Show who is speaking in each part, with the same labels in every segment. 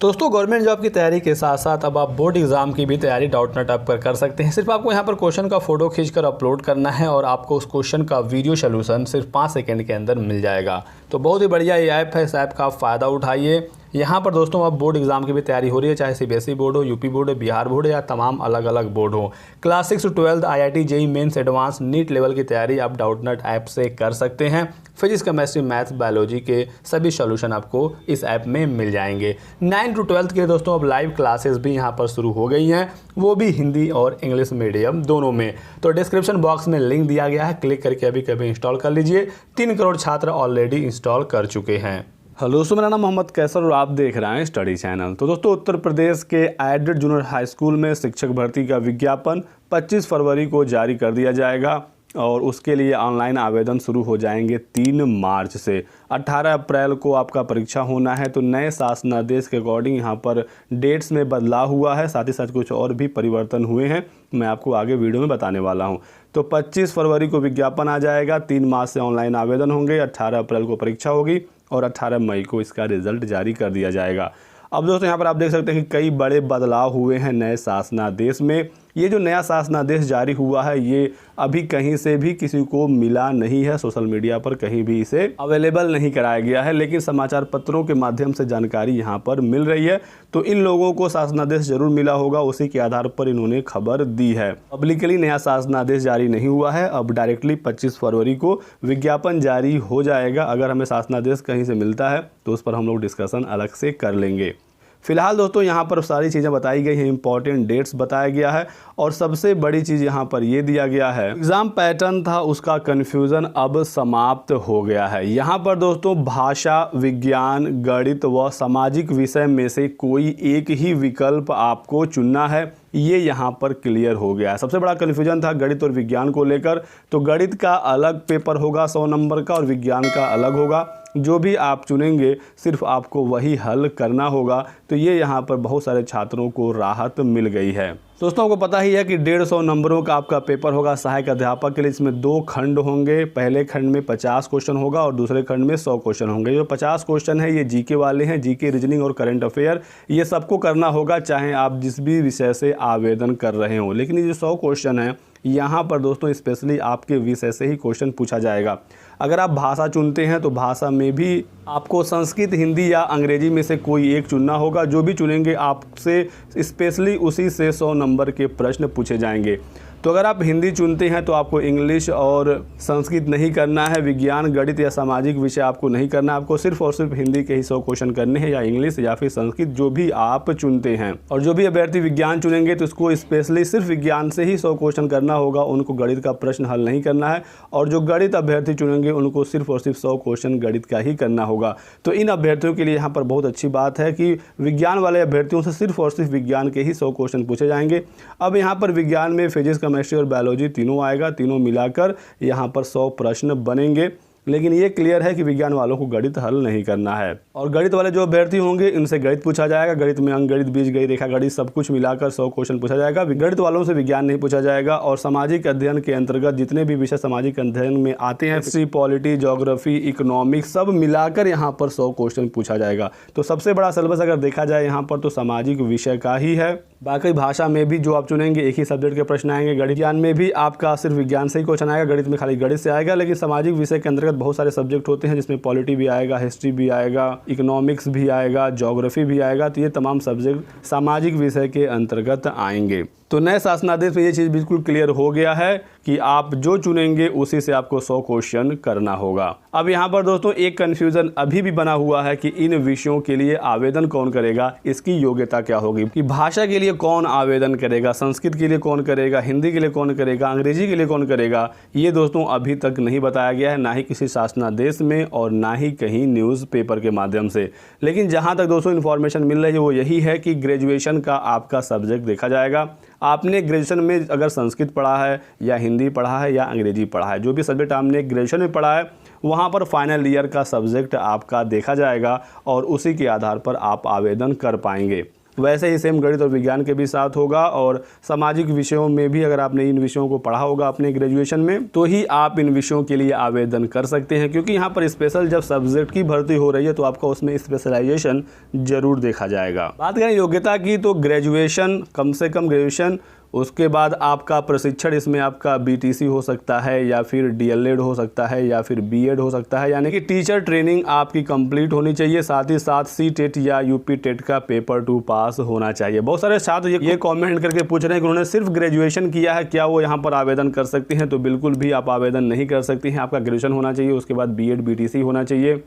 Speaker 1: दोस्तों government job की तैयारी के साथ साथ अब आप बोर्ड एग्जाम की भी तैयारी डाउटनेट ऐप पर कर सकते हैं। सिर्फ आपको यहाँ पर क्वेश्चन का फोटो खींचकर अपलोड करना है और आपको उस क्वेश्चन का वीडियो सोल्यूशन सिर्फ 5 सेकंड के अंदर मिल जाएगा। तो बहुत ही बढ़िया ये ऐप है, इस ऐप का आप फ़ायदा उठाइए। यहाँ पर दोस्तों अब बोर्ड एग्जाम की भी तैयारी हो रही है, चाहे सीबीएसई बोर्ड हो, यूपी बोर्ड हो, बिहार बोर्ड या तमाम अलग अलग बोर्ड हो। Class 6 to 12 IIT JEE mains advance NEET level की तैयारी आप डाउटनेट ऐप से कर सकते हैं। फिजिक्स केमिस्ट्री मैथ्स बायोलॉजी के सभी सॉल्यूशन आपको इस ऐप में मिल जाएंगे। 9 to 12 के दोस्तों अब लाइव क्लासेस भी यहाँ पर शुरू हो गई हैं, वो भी हिंदी और इंग्लिश मीडियम दोनों में। तो डिस्क्रिप्शन बॉक्स में लिंक दिया गया है, क्लिक करके अभी कभी इंस्टॉल कर लीजिए। 3 करोड़ छात्र ऑलरेडी इंस्टॉल कर चुके हैं।
Speaker 2: हेलो दोस्तों, मेरा नाम मोहम्मद कैसर और आप देख रहे हैं स्टडी चैनल। तो दोस्तों उत्तर प्रदेश के एडेड जूनियर हाई स्कूल में शिक्षक भर्ती का विज्ञापन 25 फरवरी को जारी कर दिया जाएगा और उसके लिए ऑनलाइन आवेदन शुरू हो जाएंगे 3 मार्च से। 18 अप्रैल को आपका परीक्षा होना है। तो नए शासनादेश के अकॉर्डिंग यहाँ पर डेट्स में बदलाव हुआ है, साथ ही साथ कुछ और भी परिवर्तन हुए हैं, मैं आपको आगे वीडियो में बताने वाला हूँ। तो 25 फरवरी को विज्ञापन आ जाएगा, 3 मार्च से ऑनलाइन आवेदन होंगे, 18 अप्रैल को परीक्षा होगी और 18 मई को इसका रिजल्ट जारी कर दिया जाएगा। अब दोस्तों यहाँ पर आप देख सकते हैं कि कई बड़े बदलाव हुए हैं नए शासनादेश में। ये जो नया शासनादेश जारी हुआ है ये अभी कहीं से भी किसी को मिला नहीं है, सोशल मीडिया पर कहीं भी इसे अवेलेबल नहीं कराया गया है, लेकिन समाचार पत्रों के माध्यम से जानकारी यहाँ पर मिल रही है। तो इन लोगों को शासनादेश जरूर मिला होगा, उसी के आधार पर इन्होंने खबर दी है। पब्लिकली नया शासनादेश जारी नहीं हुआ है, अब डायरेक्टली 25 फरवरी को विज्ञापन जारी हो जाएगा। अगर हमें शासनादेश कहीं से मिलता है तो उस पर हम लोग डिस्कशन अलग से कर लेंगे। फिलहाल दोस्तों यहाँ पर सारी चीज़ें बताई गई हैं, इंपॉर्टेंट डेट्स बताया गया है और सबसे बड़ी चीज़ यहाँ पर ये दिया गया है, एग्ज़ाम पैटर्न था उसका कन्फ्यूज़न अब समाप्त हो गया है। यहाँ पर दोस्तों भाषा, विज्ञान, गणित व सामाजिक विषय में से कोई एक ही विकल्प आपको चुनना है, ये यहाँ पर क्लियर हो गया है। सबसे बड़ा कन्फ्यूजन था गणित और विज्ञान को लेकर। तो गणित का अलग पेपर होगा 100 नंबर का और विज्ञान का अलग होगा। जो भी आप चुनेंगे सिर्फ आपको वही हल करना होगा। तो ये यहाँ पर बहुत सारे छात्रों को राहत मिल गई है। दोस्तों को पता ही है कि 150 नंबरों का आपका पेपर होगा सहायक अध्यापक के लिए। इसमें 2 खंड होंगे, पहले खंड में 50 क्वेश्चन होगा और दूसरे खंड में 100 क्वेश्चन होंगे। जो 50 क्वेश्चन है ये जीके वाले हैं, जीके, रीजनिंग और करंट अफेयर, ये सबको करना होगा चाहे आप जिस भी विषय से आवेदन कर रहे हो। लेकिन ये जो 100 क्वेश्चन है यहाँ पर दोस्तों स्पेशली आपके विषय से ही क्वेश्चन पूछा जाएगा। अगर आप भाषा चुनते हैं तो भाषा में भी आपको संस्कृत, हिंदी या अंग्रेजी में से कोई एक चुनना होगा। जो भी चुनेंगे आपसे स्पेशली उसी से 100 नंबर के प्रश्न पूछे जाएंगे। तो अगर आप हिंदी चुनते हैं तो आपको इंग्लिश और संस्कृत नहीं करना है, विज्ञान, गणित या सामाजिक विषय आपको नहीं करना है, आपको सिर्फ और सिर्फ हिंदी के ही 100 क्वेश्चन करने हैं या इंग्लिश या फिर संस्कृत, जो भी आप चुनते हैं। और जो भी अभ्यर्थी विज्ञान चुनेंगे तो इसको स्पेशली सिर्फ विज्ञान से ही 100 क्वेश्चन करना होगा, उनको गणित का प्रश्न हल नहीं करना है। और जो गणित अभ्यर्थी चुनेंगे उनको सिर्फ और सिर्फ 100 क्वेश्चन गणित का ही करना होगा। तो इन अभ्यर्थियों के लिए यहाँ पर बहुत अच्छी बात है कि विज्ञान वाले अभ्यर्थियों से सिर्फ और सिर्फ विज्ञान के ही 100 क्वेश्चन पूछे जाएंगे। अब यहाँ पर विज्ञान में फिजिक्स, केमिस्ट्री और बायोलॉजी तीनों आएगा, तीनों मिलाकर यहाँ पर 100 प्रश्न बनेंगे। लेकिन ये क्लियर है कि विज्ञान वालों को गणित हल नहीं करना है। और गणित वाले जो अभ्यर्थी होंगे इनसे गणित पूछा जाएगा। गणित में अंक गणित, बीजगणित, रेखा गणित सब कुछ मिलाकर 100 क्वेश्चन पूछा जाएगा। गणित वालों से विज्ञान नहीं पूछा जाएगा। और सामाजिक अध्ययन के अंतर्गत जितने भी विषय सामाजिक अध्ययन में आते हैं, हिस्ट्री, पॉलिटी, ज्योग्राफी, इकोनॉमिक्स, सब मिलाकर यहाँ पर 100 क्वेश्चन पूछा जाएगा। तो सबसे बड़ा सिलेबस अगर देखा जाए यहाँ पर तो सामाजिक विषय का ही है। बाकी भाषा में भी जो आप चुनेंगे एक ही सब्जेक्ट के प्रश्न आएंगे। गणित ज्ञान में भी आपका सिर्फ विज्ञान से ही क्वेश्चन आएगा, गणित में खाली गणित से आएगा। लेकिन सामाजिक विषय के अंतर्गत बहुत सारे सब्जेक्ट होते हैं जिसमें पॉलिटी भी आएगा, हिस्ट्री भी आएगा, इकोनॉमिक्स भी आएगा, ज्योग्राफी भी आएगा। तो ये तमाम सब्जेक्ट सामाजिक विषय के अंतर्गत आएंगे। तो नए शासनादेश में ये चीज़ बिल्कुल क्लियर हो गया है कि आप जो चुनेंगे उसी से आपको 100 क्वेश्चन करना होगा। अब यहाँ पर दोस्तों एक कन्फ्यूज़न अभी भी बना हुआ है कि इन विषयों के लिए आवेदन कौन करेगा, इसकी योग्यता क्या होगी, कि भाषा के लिए कौन आवेदन करेगा, संस्कृत के लिए कौन करेगा, हिंदी के लिए कौन करेगा, अंग्रेजी के लिए कौन करेगा। ये दोस्तों अभी तक नहीं बताया गया है, ना ही किसी शासनादेश में और ना ही कहीं न्यूज़पेपर के माध्यम से। लेकिन जहाँ तक दोस्तों इन्फॉर्मेशन मिल रही है वो यही है कि ग्रेजुएशन का आपका सब्जेक्ट देखा जाएगा। आपने ग्रेजुएशन में अगर संस्कृत पढ़ा है या हिंदी पढ़ा है या अंग्रेजी पढ़ा है, जो भी सब्जेक्ट आपने ग्रेजुएशन में पढ़ा है वहाँ पर फाइनल ईयर का सब्जेक्ट आपका देखा जाएगा और उसी के आधार पर आप आवेदन कर पाएंगे। वैसे ही सेम गणित और विज्ञान के भी साथ होगा। और सामाजिक विषयों में भी अगर आपने इन विषयों को पढ़ा होगा अपने ग्रेजुएशन में, तो ही आप इन विषयों के लिए आवेदन कर सकते हैं, क्योंकि यहाँ पर स्पेशल जब सब्जेक्ट की भर्ती हो रही है तो आपका उसमें स्पेशलाइजेशन जरूर देखा जाएगा। बात करें योग्यता की, तो ग्रेजुएशन, कम से कम ग्रेजुएशन, उसके बाद आपका प्रशिक्षण, इसमें आपका बीटीसी हो सकता है या फिर डीएलएड हो सकता है या फिर बीएड हो सकता है, यानी कि टीचर ट्रेनिंग आपकी कंप्लीट होनी चाहिए। साथ ही साथ सीटेट या यूपी टेट का पेपर 2 पास होना चाहिए। बहुत सारे छात्र ये कमेंट करके पूछ रहे हैं कि उन्होंने सिर्फ ग्रेजुएशन किया है, क्या वो यहाँ पर आवेदन कर सकते हैं? तो बिल्कुल भी आप आवेदन नहीं कर सकते हैं। आपका ग्रेजुएशन होना चाहिए, उसके बाद बीएड बीटीसी होना चाहिए,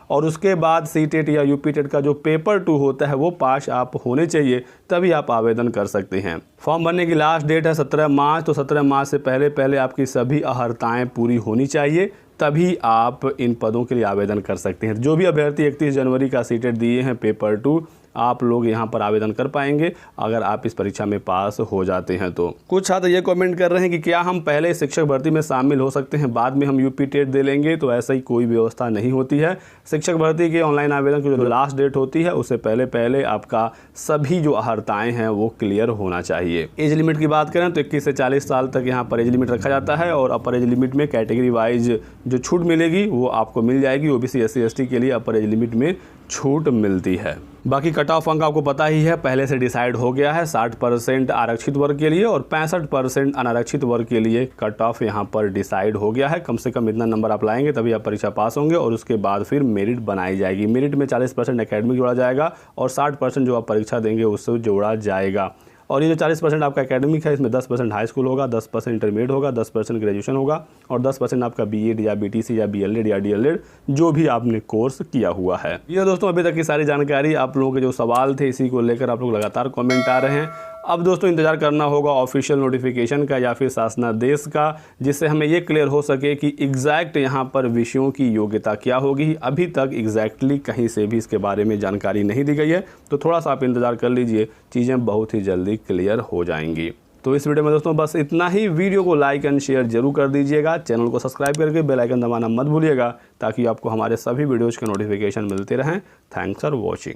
Speaker 2: और उसके बाद सीटेट या यूपी टेट का जो पेपर 2 होता है वो पास आप होने चाहिए, तभी आप आवेदन कर सकते हैं। फॉर्म भरने की लास्ट डेट है 17 मार्च, तो 17 मार्च से पहले आपकी सभी अहर्ताएँ पूरी होनी चाहिए, तभी आप इन पदों के लिए आवेदन कर सकते हैं। जो भी अभ्यर्थी 31 जनवरी का सीटेट दिए हैं पेपर 2, आप लोग यहाँ पर आवेदन कर पाएंगे अगर आप इस परीक्षा में पास हो जाते हैं तो। कुछ छात्र ये कमेंट कर रहे हैं कि क्या हम पहले शिक्षक भर्ती में शामिल हो सकते हैं, बाद में हम यूपी टेट दे लेंगे? तो ऐसा ही कोई व्यवस्था नहीं होती है। शिक्षक भर्ती के ऑनलाइन आवेदन की जो लास्ट डेट होती है उससे पहले आपका सभी जो अहर्ताएँ हैं वो क्लियर होना चाहिए। एज लिमिट की बात करें तो 21 से 40 साल तक यहाँ पर एज लिमिट रखा जाता है, और अपर एज लिमिट में कैटेगरी वाइज जो छूट मिलेगी वो आपको मिल जाएगी। ओबीसी SC ST के लिए अपर एज लिमिट में छूट मिलती है। बाकी कट ऑफ अंक आपको पता ही है, पहले से डिसाइड हो गया है। 60% आरक्षित वर्ग के लिए और 65% अनारक्षित वर्ग के लिए कट ऑफ यहाँ पर डिसाइड हो गया है। कम से कम इतना नंबर आप लाएंगे तभी आप परीक्षा पास होंगे, और उसके बाद फिर मेरिट बनाई जाएगी। मेरिट में 40% एकेडमिक जोड़ा जाएगा और 60% जो आप परीक्षा देंगे उससे जोड़ा जाएगा। और ये जो 40% आपका एकेडमिक है, इसमें 10% हाई स्कूल होगा, 10% इंटरमीडिएट होगा, 10% ग्रेजुएशन होगा, और 10% आपका बीएड या बीटीसी या बीएलएड या डीएलएड जो भी आपने कोर्स किया हुआ है। ये दोस्तों अभी तक की सारी जानकारी, आप लोगों के जो सवाल थे इसी को लेकर आप लोग लगातार कमेंट आ रहे हैं। अब दोस्तों इंतजार करना होगा ऑफिशियल नोटिफिकेशन का या फिर शासनादेश का, जिससे हमें ये क्लियर हो सके कि एग्जैक्ट यहाँ पर विषयों की योग्यता क्या होगी। अभी तक एग्जैक्टली कहीं से भी इसके बारे में जानकारी नहीं दी गई है, तो थोड़ा सा आप इंतजार कर लीजिए, चीज़ें बहुत ही जल्दी क्लियर हो जाएंगी। तो इस वीडियो में दोस्तों बस इतना ही। वीडियो को लाइक एंड शेयर जरूर कर दीजिएगा, चैनल को सब्सक्राइब करके बेल आइकन दबाना मत भूलिएगा, ताकि आपको हमारे सभी वीडियोज़ के नोटिफिकेशन मिलते रहें। Thanks for watching.